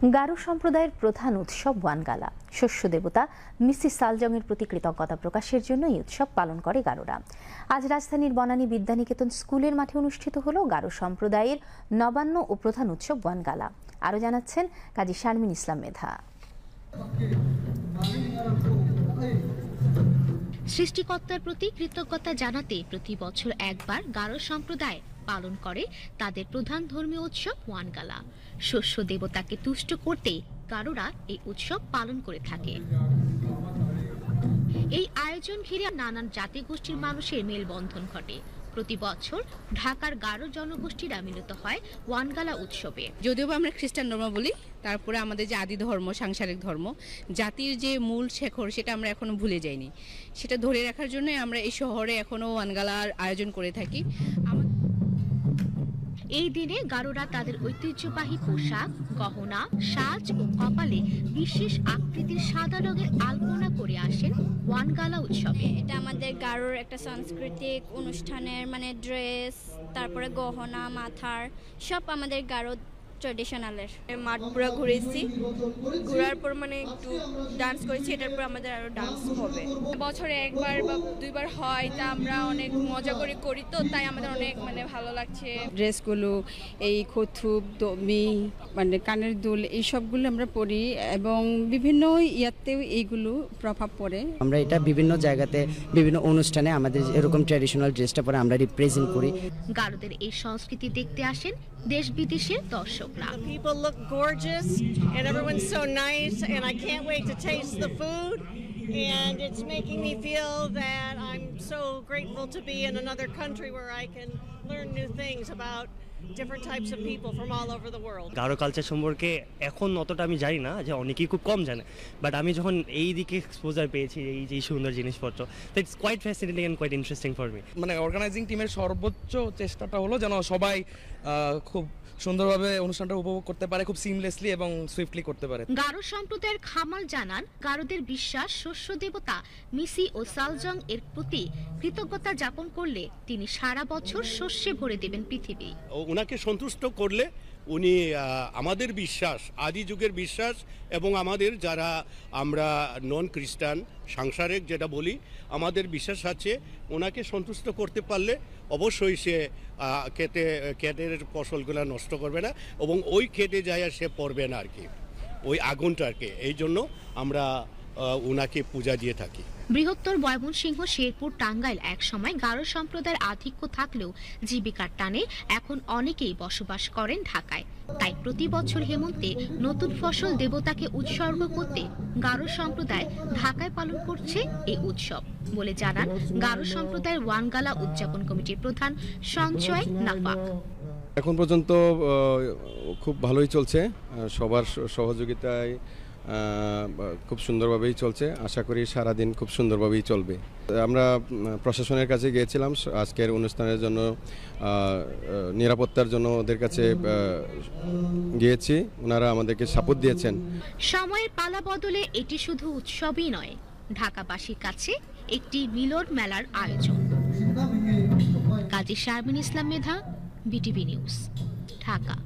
গারো সম্প্রদায়ের প্রধান উৎসব ওয়ানগালা। শস্য দেবতা মিসি সালজংয়ের প্রতি কৃতজ্ঞতা প্রকাশের জন্য এই উৎসব পালন করে গারোরা। আজ রাজধানীর বনানী বিদ্যানিকেতন স্কুলের মাঠে অনুষ্ঠিত হলো গারো সম্প্রদায়ের নবান্ন ও প্রধান উৎসব ওয়ানগালা। আরও জানাচ্ছেন কাজী শারমিন ইসলাম মেধা। সৃষ্টিকর্তার প্রতি কৃতজ্ঞতা জানাতে প্রতি বছর একবার গারো সম্প্রদায় পালন করে তাদের প্রধান ধর্মীয় উৎসব ওয়ানগালা। শস্য দেবতাকে তুষ্ট করতে গারোরা এই উৎসব পালন করে থাকে। এই আয়োজন ঘিরে নানান জাতিগোষ্ঠীর মানুষের মেলবন্ধন ঘটে। প্রতি বছর ঢাকার গারো জনগোষ্ঠীরা মিলিত হয় ওয়ানগালা উৎসবে। যদিও আমরা খ্রিস্টান ধর্ম বলি, তারপরে আমাদের যে আদি ধর্ম, সাংসারিক ধর্ম, জাতির যে মূল শেখর, সেটা আমরা এখনো ভুলে যাইনি। সেটা ধরে রাখার জন্য আমরা এই শহরে এখনো ওয়ানগালার আয়োজন করে থাকি। এই দিনে গারোরা তাদের ঐতিহ্যবাহী পোশাক, গহনা, সাজ ও কপালে বিশেষ আকৃতির সাদা রঙের আলপনা করে আসেন ওয়ানগালা উৎসবে। এটা আমাদের গারোর একটা সাংস্কৃতিক অনুষ্ঠানের ড্রেস, তারপরে গহনা, মাথার সব আমাদের গারো ট্রেডিশনালের। মাঠ পুরো ঘুরেছি, ঘোরার পর একটু ডান্স করেছি, এটার পর আমাদের আরো ডান্স হবে। বছরে একবার বা দুইবার হয়, তা আমরা অনেক মজা করে করি, তো তাই আমাদের অনেক ভালো লাগছে। ড্রেসগুলো, এই কথুপ, দমি, কানের দুল, এই সবগুলো আমরা পরি এবং বিভিন্ন ইয়াতেও এইগুলো প্রভাব পড়ে। আমরা এটা বিভিন্ন জায়গাতে বিভিন্ন অনুষ্ঠানে আমাদের এরকম ট্র্যাডিশনাল ড্রেসটা পরে আমরা রিপ্রেজেন্ট করি। গারোদের এই সংস্কৃতি দেখতে আসেন দেশ বিদেশের দর্শকরা। People look gorgeous and everyone's so nice and I can't wait to taste the food and it's making me feel that I'm so grateful to be in another country where I can learn new things about different types of people from all over the world. Garo culture সম্পর্কে এখন অতটা আমি জানি না, যে অনেকেই খুব কম জানে, বাট আমি যখন এই দিকে এক্সপোজার পেয়েছি, এই যে সুন্দর জিনিসপত্র, তো it's quite fascinating and quite interesting for me. Organizing টিমের সর্বোচ্চ চেষ্টাটা হলো যেন সবাই খুব সুন্দরভাবে অনুষ্ঠানটা উপভোগ করতে পারে, খুব সিমলেসলি এবং সুইফটলি করতে পারে। গারো সম্প্রদায়ের খামাল জানান, গারোদের বিশ্বাস শস্য দেবতা মিসি ও সালজং এর প্রতি কৃতজ্ঞতা যাপন করলে তিনি সারা বছর শস্যে ভরে দেবেন পৃথিবী। ওনাকে সন্তুষ্ট করলে উনি আমাদের বিশ্বাস, আদি যুগের বিশ্বাস, এবং আমাদের যারা আমরা নন খ্রিস্টান সাংসারিক যেটা বলি, আমাদের বিশ্বাস আছে ওনাকে সন্তুষ্ট করতে পারলে অবশ্যই সে ক্ষেতের ফসলগুলো নষ্ট করবে না এবং ওই ক্ষেতে যায় সে পড়বে না আর কি, ওই আগুনটাকে। এই জন্য আমরা ওনাকে পূজা দিয়ে থাকি। বৃহত্তর ময়মনসিংহ, শেরপুর, টাঙ্গাইল এক সময় গারো সম্প্রদায়ের আধিক্য থাকলেও জীবিকার টানে এখন অনেকেই বসবাস করেন ঢাকায়। তাই প্রতি বছর হেমন্তে নতুন ফসল দেবতাকে উৎসর্গ করতে গারো সম্প্রদায় ঢাকায় পালন করছে এই উৎসব বলে জানান গারো সম্প্রদায়ের ওয়ানগালা উদযাপন কমিটির প্রধান সঞ্চয় নাফাক। এখন পর্যন্ত খুব ভালোই চলছে, সবার সহযোগিতায় খুব সুন্দরভাবেই চলছে। আশা করি সারাদিন খুব সুন্দরভাবেই চলবে। আমরা প্রশাসনের কাছে গিয়েছিলাম আজকের অনুষ্ঠানের জন্য, নিরাপত্তার জন্য ওদের কাছে গিয়েছি, ওনারা আমাদেরকে সাপোর্ট দিয়েছেন। সময়ের পালা বদলে এটি শুধু উৎসবই নয়, ঢাকাবাসীর কাছে একটি মিলন মেলার আয়োজন। কাজী শারমিন ইসলাম মেধা, বিটিভি নিউজ, ঢাকা।